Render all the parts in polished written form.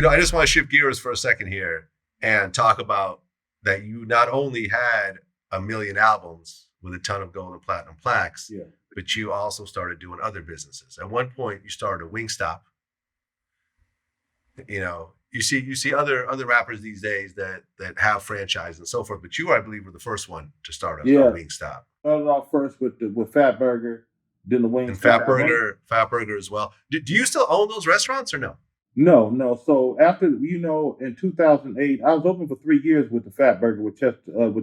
I just want to shift gears for a second here and talk about that you not only had a million albums with a ton of gold and platinum plaques, Yeah. but you also started doing other businesses. At one point, you started a Wingstop. You see other rappers these days that have franchises and so forth, but you, I believe, were the first one to start a Wingstop. Started off first with Fatburger, then the Wingstop. And Fatburger as well. Do you still own those restaurants or no? No. So after, in 2008, I was open for 3 years with the Fatburger with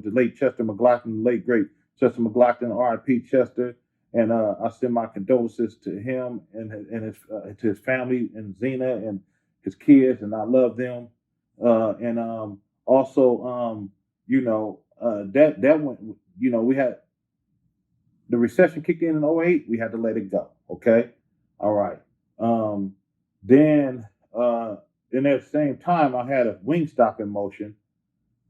the late Chester McLaughlin, the late great Chester McLaughlin, R.I.P. Chester, and I send my condolences to him and his to his family and Zena and his kids, and I love them. Also, that went. We had the recession kicked in 08. We had to let it go. Okay, all right. Then in that same time, I had a Wingstop in motion.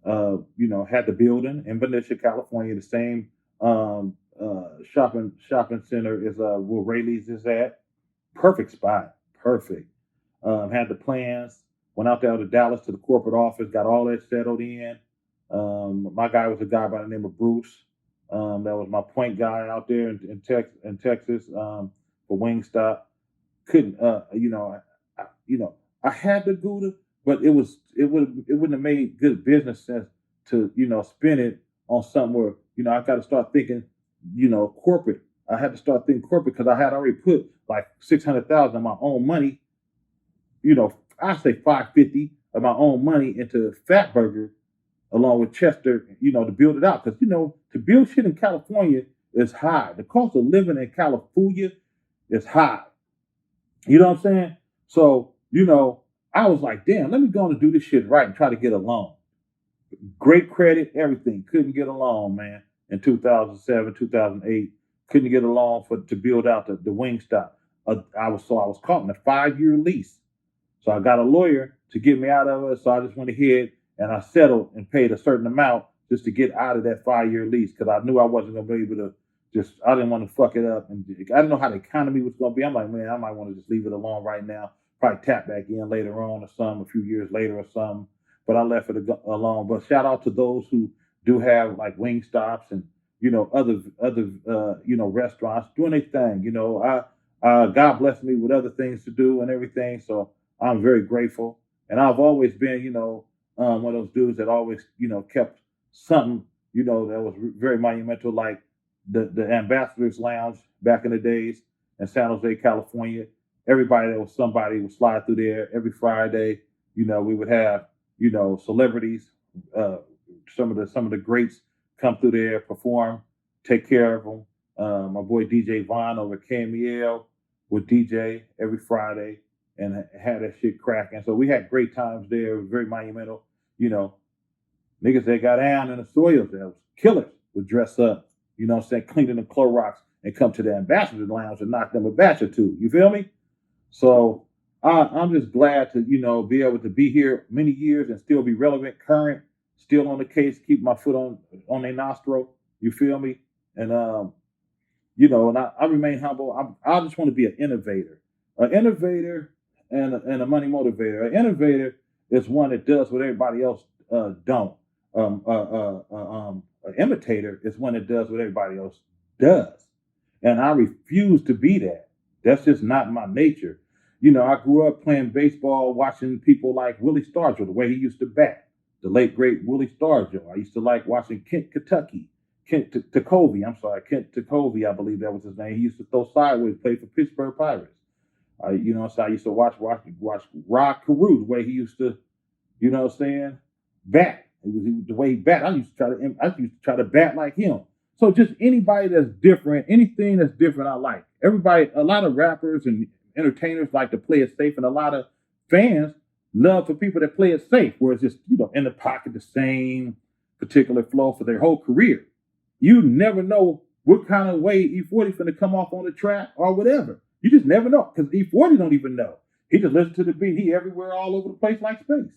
Had the building in Benicia, California, the same shopping center is where Rayleigh's is at. Perfect spot, perfect. Had the plans, went out there to Dallas to the corporate office, got all that settled in. My guy was a guy by the name of Bruce. That was my point guy out there in Texas for Wingstop. Couldn't, I had the Gouda, but it wouldn't have made good business sense to, spend it on something where, I got to start thinking, corporate. I had to start thinking corporate because I had already put like $600,000 of my own money. I say $550 of my own money into Fatburger, along with Chester, to build it out. Because to build shit in California is high. The cost of living in California is high. You know what I'm saying? So, I was like, damn, let me go and do this shit right and try to get a loan. Great credit, everything. Couldn't get a loan, man. In 2007, 2008, couldn't get a loan to build out the Wingstop. I was caught in a 5-year lease. So I got a lawyer to get me out of it. So I just went ahead and I settled and paid a certain amount just to get out of that 5-year lease because I knew I wasn't going to be able to I didn't want to fuck it up. And I didn't know how the economy was going to be. I'm like, man, I might want to just leave it alone right now. Probably tap back in later on or something, a few years later or something. But I left it alone. But shout out to those who do have like Wingstops and, other restaurants doing their thing. God blessed me with other things to do and everything. So I'm very grateful. And I've always been, one of those dudes that always, kept something, that was very monumental, like the Ambassador's Lounge back in the days in San Jose, California. Everybody that was somebody would slide through there every Friday. We would have, celebrities, some of the greats come through there, perform, take care of them. My boy DJ Vaughn over at KMEL would DJ every Friday and had that shit cracking. So we had great times there. It was very monumental. Niggas that got down in the soils, that was killers, would dress up, cleaning the Clorox and come to the Ambassador Lounge and knock them a batch or two. You feel me? So I'm just glad to, be able to be here many years and still be relevant, current, still on the case, keep my foot on their nostril. You feel me? And, and I remain humble. I just want to be an innovator and a money motivator. An innovator is one that does what everybody else don't. An imitator is one that does what everybody else does. And I refuse to be that. That's just not my nature. I grew up playing baseball, watching people like Willie Stargell, the way he used to bat. The late, great Willie Stargell. I used to like watching Kent Tecovey, I believe that was his name. He used to throw sideways, play for Pittsburgh Pirates. So I used to watch Rod Carew, the way he used to, bat. It was the way he bat. I used to try to bat like him. So just anybody that's different, anything that's different, I like. A lot of rappers and entertainers like to play it safe, and a lot of fans love for people that play it safe, where it's just, in the pocket, the same particular flow for their whole career. You never know what kind of way E-40 finna come off on the track or whatever. You just never know, because E-40 don't even know. He just listens to the beat. He everywhere all over the place like space.